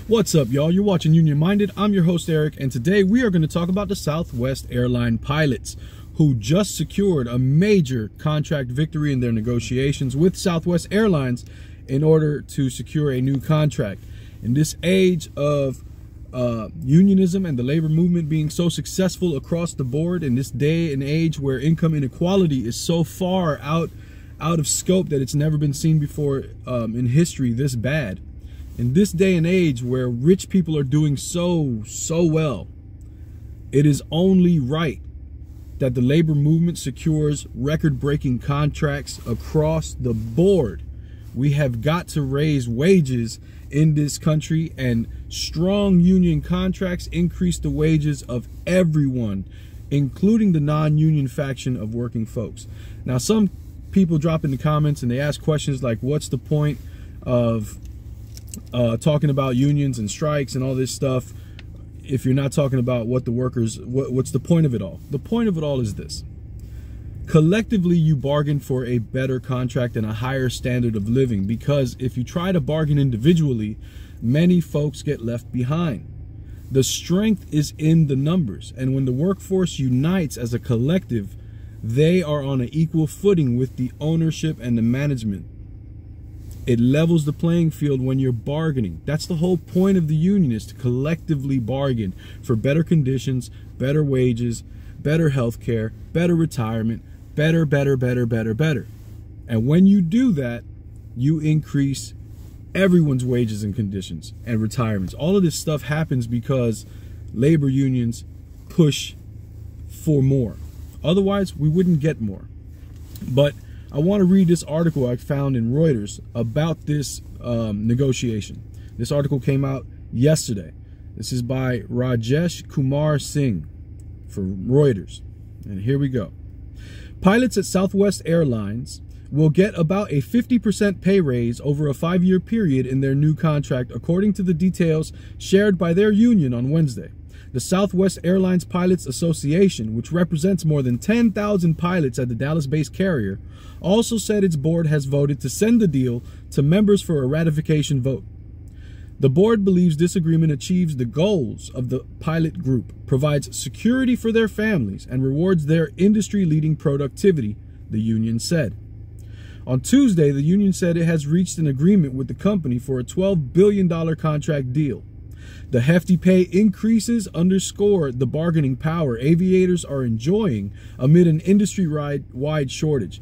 What's up, y'all? You're watching Union Minded. I'm your host, Eric, and today we are going to talk about the Southwest Airline pilots who just secured a major contract victory in their negotiations with Southwest Airlines in order to secure a new contract. In this age of unionism and the labor movement being so successful across the board, in this day and age where income inequality is so far out of scope that it's never been seen before in history this bad, in this day and age where rich people are doing so well, it is only right that the labor movement secures record-breaking contracts across the board. We have got to raise wages in this country, and strong union contracts increase the wages of everyone, including the non-union faction of working folks. Now, some people drop in the comments and they ask questions like, what's the point of talking about unions and strikes and all this stuff if you're not talking about what the workers, what's the point of it all? The point of it all is this: collectively you bargain for a better contract and a higher standard of living, because if you try to bargain individually, many folks get left behind. The strength is in the numbers, and when the workforce unites as a collective, they are on an equal footing with the ownership and the management. It levels the playing field when you're bargaining. That's the whole point of the union, is to collectively bargain for better conditions, better wages, better health care, better retirement, better. And when you do that, you increase everyone's wages and conditions and retirements. All of this stuff happens because labor unions push for more. Otherwise, we wouldn't get more. But I want to read this article I found in Reuters about this negotiation. This article came out yesterday. This is by Rajesh Kumar Singh for Reuters. And here we go. Pilots at Southwest Airlines will get about a 50% pay raise over a 5-year period in their new contract, according to the details shared by their union on Wednesday. The Southwest Airlines Pilots Association, which represents more than 10,000 pilots at the Dallas-based carrier, also said its board has voted to send the deal to members for a ratification vote. The board believes this agreement achieves the goals of the pilot group, provides security for their families, and rewards their industry-leading productivity, the union said. On Tuesday, the union said it has reached an agreement with the company for a $12 billion contract deal. The hefty pay increases underscore the bargaining power aviators are enjoying amid an industry-wide shortage.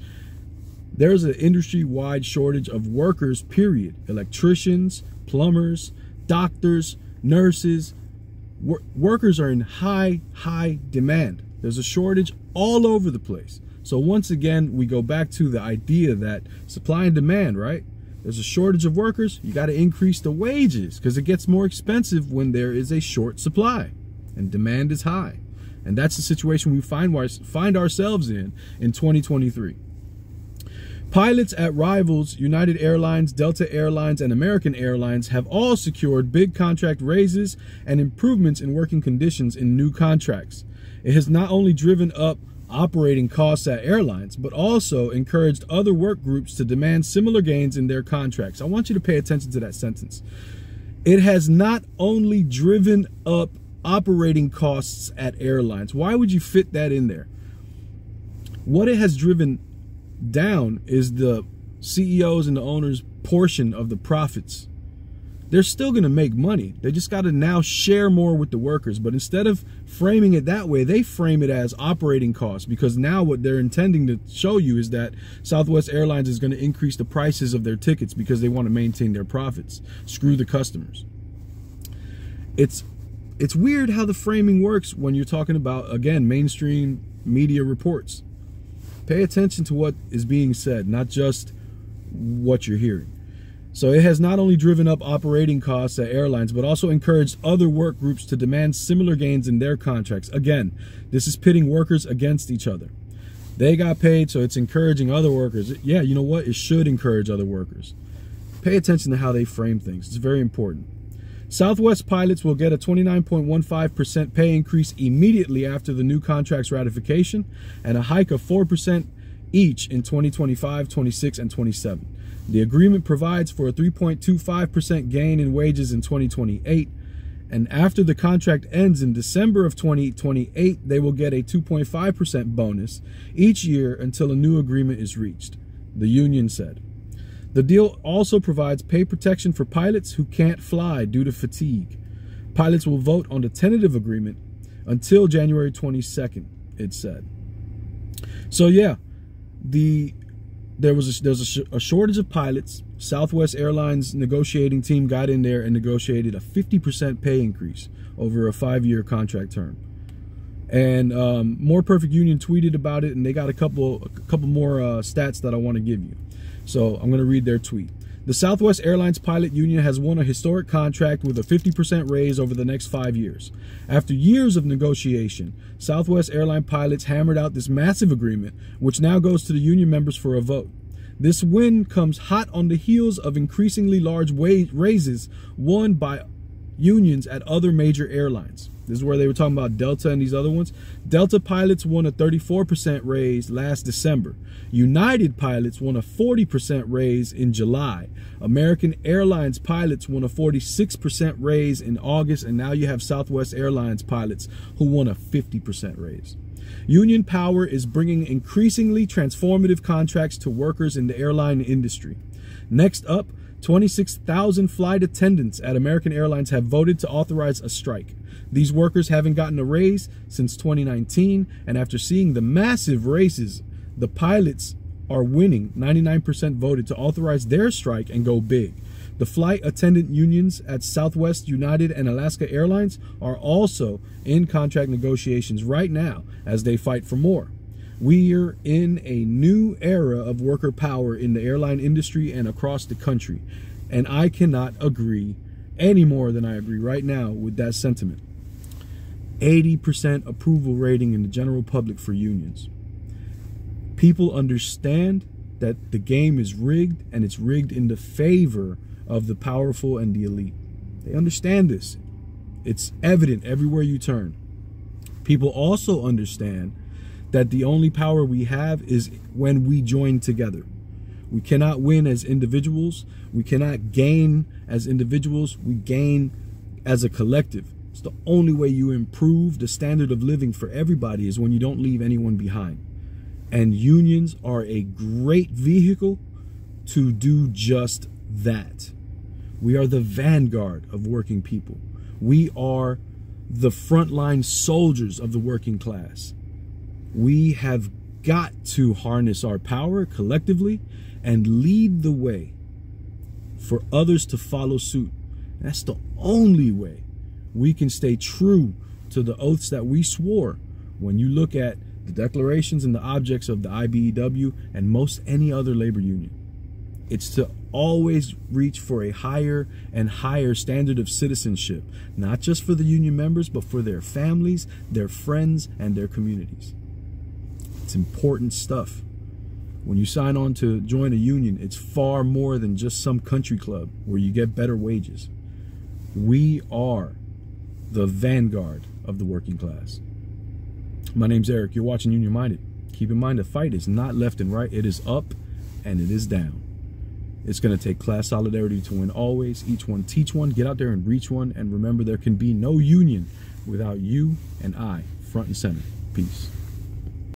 There's an industry-wide shortage of workers, period. Electricians, plumbers, doctors, nurses. Workers are in high demand. There's a shortage all over the place. So once again, we go back to the idea that supply and demand, right? There's a shortage of workers, you got to increase the wages because it gets more expensive when there is a short supply and demand is high. And that's the situation we find ourselves in 2023. Pilots at rivals United Airlines, Delta Airlines, and American Airlines have all secured big contract raises and improvements in working conditions in new contracts. It has not only driven up operating costs at airlines, but also encouraged other work groups to demand similar gains in their contracts. I want you to pay attention to that sentence. It has not only driven up operating costs at airlines. Why would you fit that in there? What it has driven down is the CEOs and the owners' portion of the profits. They're still going to make money. They just got to now share more with the workers. But instead of framing it that way, they frame it as operating costs, because now what they're intending to show you is that Southwest Airlines is going to increase the prices of their tickets because they want to maintain their profits. Screw the customers. It's weird how the framing works when you're talking about, again, mainstream media reports. Pay attention to what is being said, not just what you're hearing. So it has not only driven up operating costs at airlines, but also encouraged other work groups to demand similar gains in their contracts. Again, this is pitting workers against each other. They got paid, so it's encouraging other workers. Yeah, you know what? It should encourage other workers. Pay attention to how they frame things. It's very important. Southwest pilots will get a 29.15% pay increase immediately after the new contract's ratification, and a hike of 4% each in 2025, 26, and 27. The agreement provides for a 3.25% gain in wages in 2028, and after the contract ends in December of 2028, they will get a 2.5% bonus each year until a new agreement is reached, the union said. The deal also provides pay protection for pilots who can't fly due to fatigue. Pilots will vote on the tentative agreement until January 22nd, it said. So yeah, there was a shortage of pilots. Southwest Airlines negotiating team got in there and negotiated a 50% pay increase over a 5-year contract term. And More Perfect Union tweeted about it, and they got a couple more stats that I want to give you. So I'm going to read their tweet. The Southwest Airlines Pilot Union has won a historic contract with a 50% raise over the next 5 years. After years of negotiation, Southwest Airline pilots hammered out this massive agreement, which now goes to the union members for a vote. This win comes hot on the heels of increasingly large raises won by unions at other major airlines. This is where they were talking about Delta and these other ones. Delta pilots won a 34% raise last December. United pilots won a 40% raise in July. American Airlines pilots won a 46% raise in August, and now you have Southwest Airlines pilots who won a 50% raise. Union power is bringing increasingly transformative contracts to workers in the airline industry. Next up, 26,000 flight attendants at American Airlines have voted to authorize a strike. These workers haven't gotten a raise since 2019, and after seeing the massive raises, the pilots are winning. 99% voted to authorize their strike and go big. The flight attendant unions at Southwest, United, and Alaska Airlines are also in contract negotiations right now as they fight for more. We're in a new era of worker power in the airline industry and across the country, and I cannot agree any more than I agree right now with that sentiment. 80% approval rating in the general public for unions. People understand that the game is rigged, and it's rigged in the favor of the powerful and the elite. They understand this. It's evident everywhere you turn. People also understand that the only power we have is when we join together. We cannot win as individuals. We cannot gain as individuals. We gain as a collective. It's the only way you improve the standard of living for everybody is when you don't leave anyone behind. And unions are a great vehicle to do just that. We are the vanguard of working people. We are the frontline soldiers of the working class. We have got to harness our power collectively and lead the way for others to follow suit. That's the only way we can stay true to the oaths that we swore. When you look at the declarations and the objects of the IBEW and most any other labor union, it's to always reach for a higher and higher standard of citizenship, not just for the union members, but for their families, their friends, and their communities. It's important stuff. When you sign on to join a union, it's far more than just some country club where you get better wages. We are the vanguard of the working class. My name's Eric. You're watching Union Minded. Keep in mind, the fight is not left and right. It is up and it is down. It's going to take class solidarity to win always. Each one teach one. Get out there and reach one. And remember, there can be no union without you and I front and center. Peace.